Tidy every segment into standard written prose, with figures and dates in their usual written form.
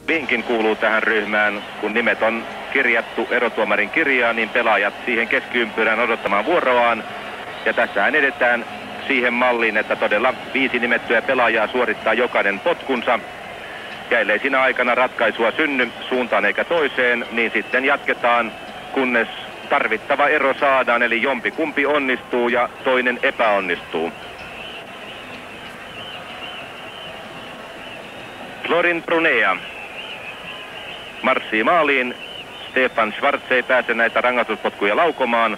Vinkin kuuluu tähän ryhmään, kun nimet on kirjattu erotuomarin kirjaan, niin pelaajat siihen keskiympyrään odottamaan vuoroaan. Ja tässähän edetään siihen malliin, että todella 5 nimettyä pelaajaa suorittaa jokainen potkunsa. Ja ellei siinä aikana ratkaisua synny suuntaan eikä toiseen, niin sitten jatketaan, kunnes tarvittava ero saadaan, eli jompikumpi onnistuu ja toinen epäonnistuu. Florin Brunea marssii maaliin. Stefan Schwarz ei pääse näitä rangaistuspotkuja laukomaan.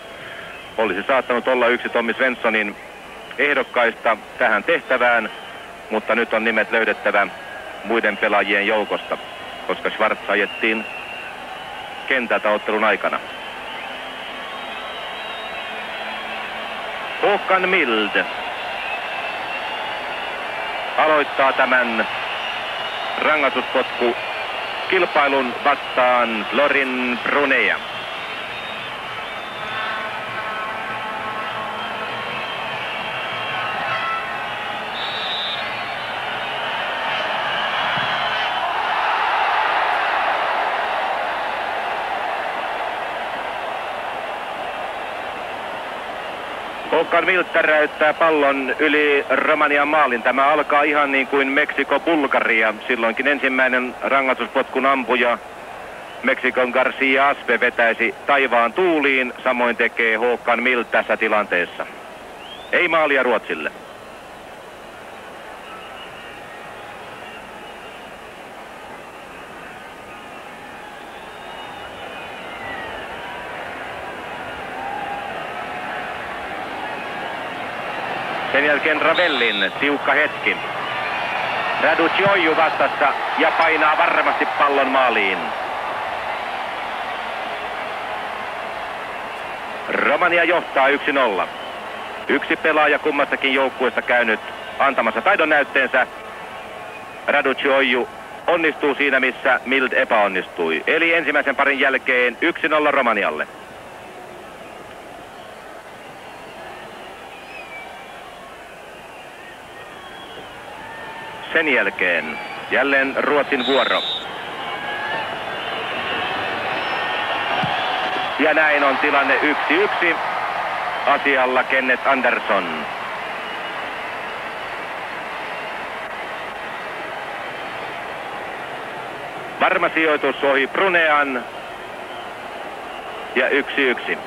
Olisi saattanut olla yksi Tommi Svenssonin ehdokkaista tähän tehtävään, mutta nyt on nimet löydettävä muiden pelaajien joukosta, koska Schwarz ajettiin kentältä ottelun aikana. Håkan Mild aloittaa tämän rangaistuspotku kilpailun vastaan Florin Brunea. Håkan Mild täräyttää pallon yli Romanian maalin. Tämä alkaa ihan niin kuin Meksiko-Bulgaria. Silloinkin ensimmäinen rangaistuspotkun ampuja Meksikon Garcia Aspe vetäisi taivaan tuuliin. Samoin tekee Håkan Mild tässä tilanteessa. Ei maalia Ruotsille. Sen jälkeen Ravellin tiukka hetki. Raducioiu vastassa ja painaa varmasti pallon maaliin. Romania johtaa 1-0. Yksi pelaaja kummastakin joukkueesta käynyt antamassa taidon näytteensä. Raducioiu onnistuu siinä, missä Mild epäonnistui. Eli ensimmäisen parin jälkeen 1-0 Romanialle. Sen jälkeen jälleen Ruotsin vuoro. Ja näin on tilanne 1-1. Asialla Kenneth Andersson. Varma sijoitus ohi Brunean. Ja 1-1.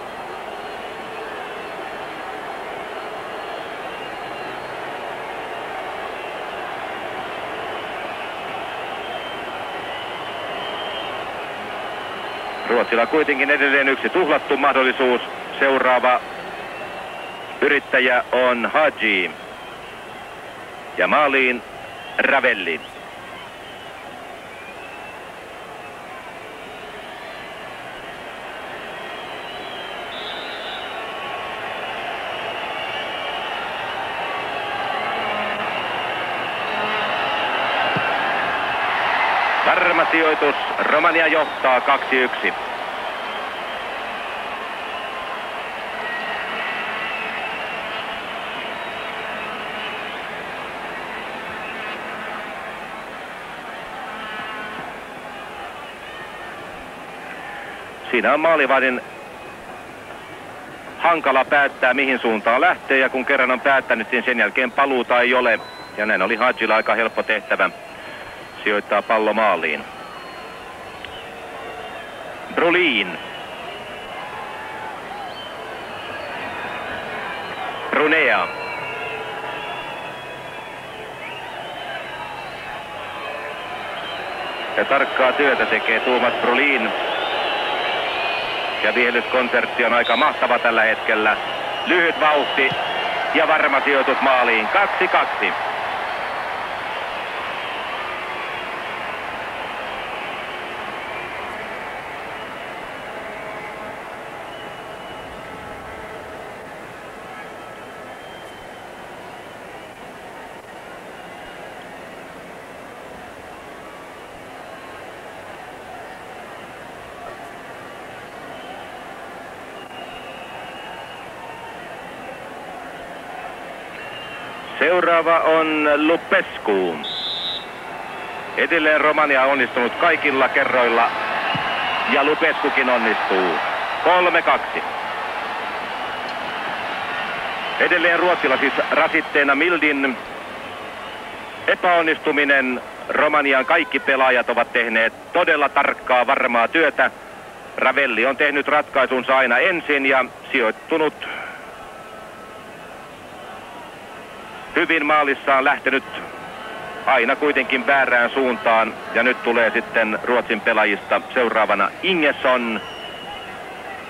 Ruotsilla kuitenkin edelleen yksi tuhlattu mahdollisuus. Seuraava yrittäjä on Haji. Ja maaliin Ravelli. Varma sijoitus. Romania johtaa 2-1. Siinä on maalivahdin hankala päättää, mihin suuntaan lähtee, ja kun kerran on päättänyt, niin sen jälkeen paluuta ei ole. Ja näin oli Hajilla aika helppo tehtävä sijoittaa pallo maaliin. Brolin. Brunea. Ja tarkkaa työtä tekee Tuomas Brolin. Ja viehelytyskonsertti on aika mahtava tällä hetkellä. Lyhyt vauhti ja varma sijoitus maaliin. 2-2. Seuraava on Lupescu. Edelleen Romania on onnistunut kaikilla kerroilla ja Lupescukin onnistuu. 3-2. Edelleen Ruotsilla siis rasitteena Mildin epäonnistuminen. Romanian kaikki pelaajat ovat tehneet todella tarkkaa varmaa työtä. Ravelli on tehnyt ratkaisunsa aina ensin ja sijoittunut hyvin maalissaan, lähtenyt aina kuitenkin väärään suuntaan. Ja nyt tulee sitten Ruotsin pelaajista seuraavana Ingesson.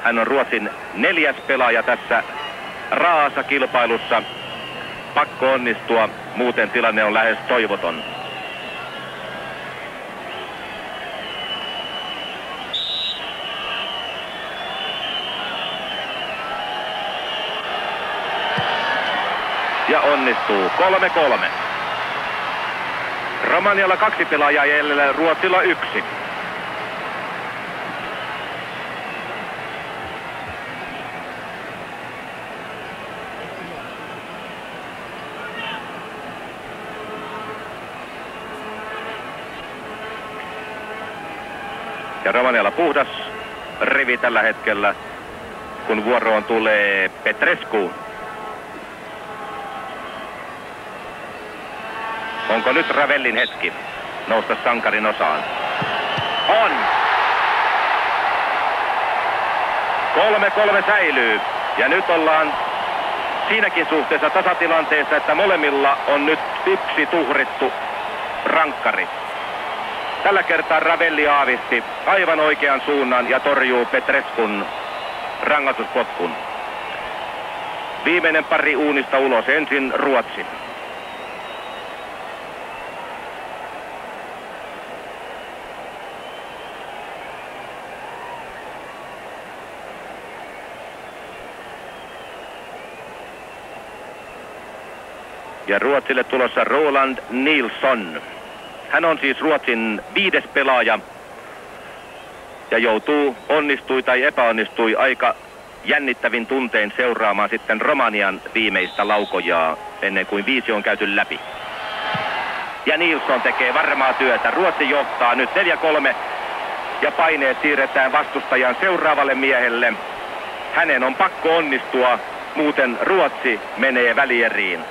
Hän on Ruotsin 4. pelaaja tässä raassa kilpailussa. Pakko onnistua, muuten tilanne on lähes toivoton. Ja onnistuu. 3-3. Romanialla 2 pelaajaa jäljellä, Ruotsilla 1. Ja Romanialla puhdas rivi tällä hetkellä, kun vuoroon tulee Petrescu. Onko nyt Ravellin hetki nousta sankarin osaan? On! 3-3 säilyy. Ja nyt ollaan siinäkin suhteessa tasatilanteessa, että molemmilla on nyt 1 tuhrittu rankkari. Tällä kertaa Ravelli aavisti aivan oikean suunnan ja torjuu Petrescun rangaistuspotkun. Viimeinen pari uunista ulos, ensin Ruotsi. Ja Ruotsille tulossa Roland Nilsson. Hän on siis Ruotsin 5. pelaaja ja joutuu, onnistui tai epäonnistui, aika jännittävin tuntein seuraamaan sitten Romanian viimeistä laukojaa ennen kuin 5 on käyty läpi. Ja Nilsson tekee varmaa työtä. Ruotsi johtaa nyt 4-3 ja paineet siirretään vastustajan seuraavalle miehelle. Hänen on pakko onnistua, muuten Ruotsi menee välieriin.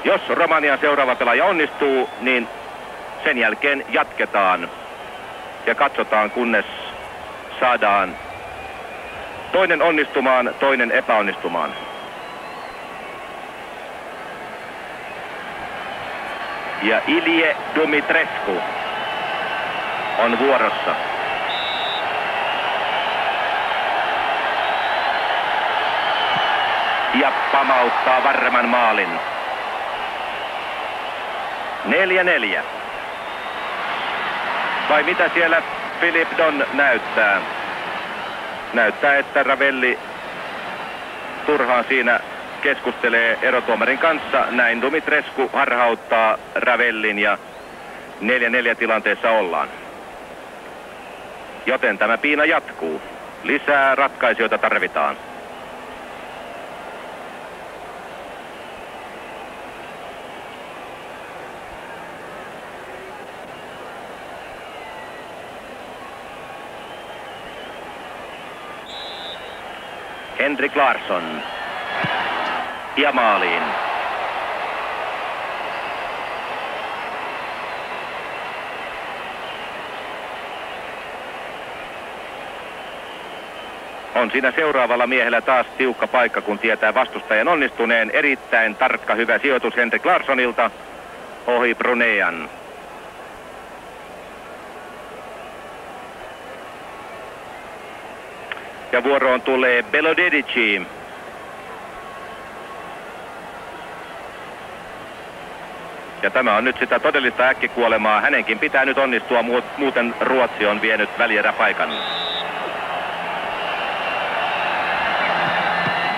Jos Romanian seuraava pelaaja onnistuu, niin sen jälkeen jatketaan ja katsotaan, kunnes saadaan toinen onnistumaan, toinen epäonnistumaan. Ja Ilie Dumitrescu on vuorossa. Ja pamauttaa varman maalin. 4-4. Vai mitä siellä Philip Don näyttää? Näyttää, että Ravelli turhaan siinä keskustelee erotuomarin kanssa. Näin Dumitrescu harhauttaa Ravellin ja 4-4 tilanteessa ollaan. Joten tämä piina jatkuu. Lisää ratkaisijoita tarvitaan. Henrik Larsson. Ja maaliin. On siinä seuraavalla miehellä taas tiukka paikka, kun tietää vastustajan onnistuneen. Erittäin tarkka, hyvä sijoitus Henrik Larssonilta ohi Brunean. Ja vuoroon tulee Belodedici. Ja tämä on nyt sitä todellista äkkikuolemaa. Hänenkin pitää nyt onnistua, muuten Ruotsi on vienyt välieräpaikan.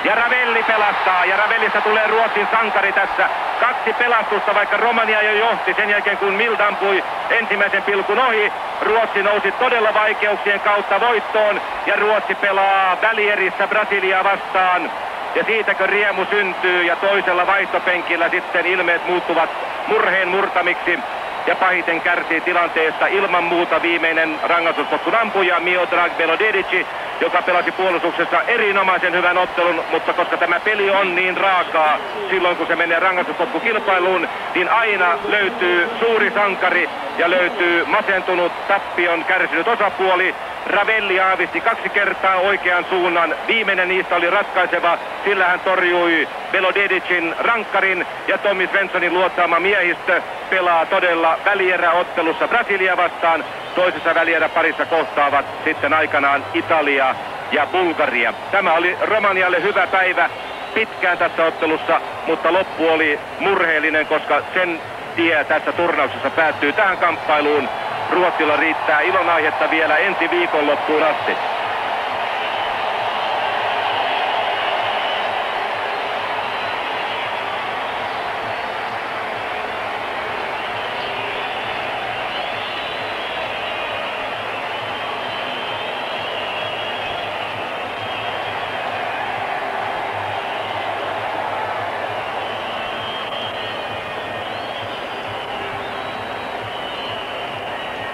Ja Ravelli pelastaa, ja Ravellista tulee Ruotsin sankari tässä. 2 pelastusta, vaikka Romania jo johti sen jälkeen, kun Mild ampui ensimmäisen pilkun ohi. Ruotsi nousi todella vaikeuksien kautta voittoon, ja Ruotsi pelaa välierissä Brasiliaa vastaan. Ja siitäkö riemu syntyy, ja toisella vaihtopenkillä sitten ilmeet muuttuvat murheen murtamiksi. Ja pahiten kärsii tilanteesta ilman muuta viimeinen rangaistuspotkun ampuja Miodrag Belodedici, joka pelasi puolustuksessa erinomaisen hyvän ottelun, mutta koska tämä peli on niin raakaa silloin kun se menee rangaistuspotkukilpailuun, niin aina löytyy suuri sankari ja löytyy masentunut, tappion kärsinyt osapuoli. Ravelli aavisti 2 kertaa oikean suunnan. Viimeinen niistä oli ratkaiseva, sillä hän torjui Belodedicin rankkarin ja Tommy Svenssonin luotsaama miehistö pelaa todella välieräottelussa Brasilia vastaan. Toisessa välieräparissa kohtaavat sitten aikanaan Italia ja Bulgaria. Tämä oli Romanialle hyvä päivä pitkään tässä ottelussa, mutta loppu oli murheellinen, koska sen tie tässä turnauksessa päättyy tähän kamppailuun. Ruotsilla riittää ilonaihetta vielä ensi viikonloppuun asti.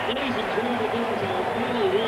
Ladies and gentlemen, this is our final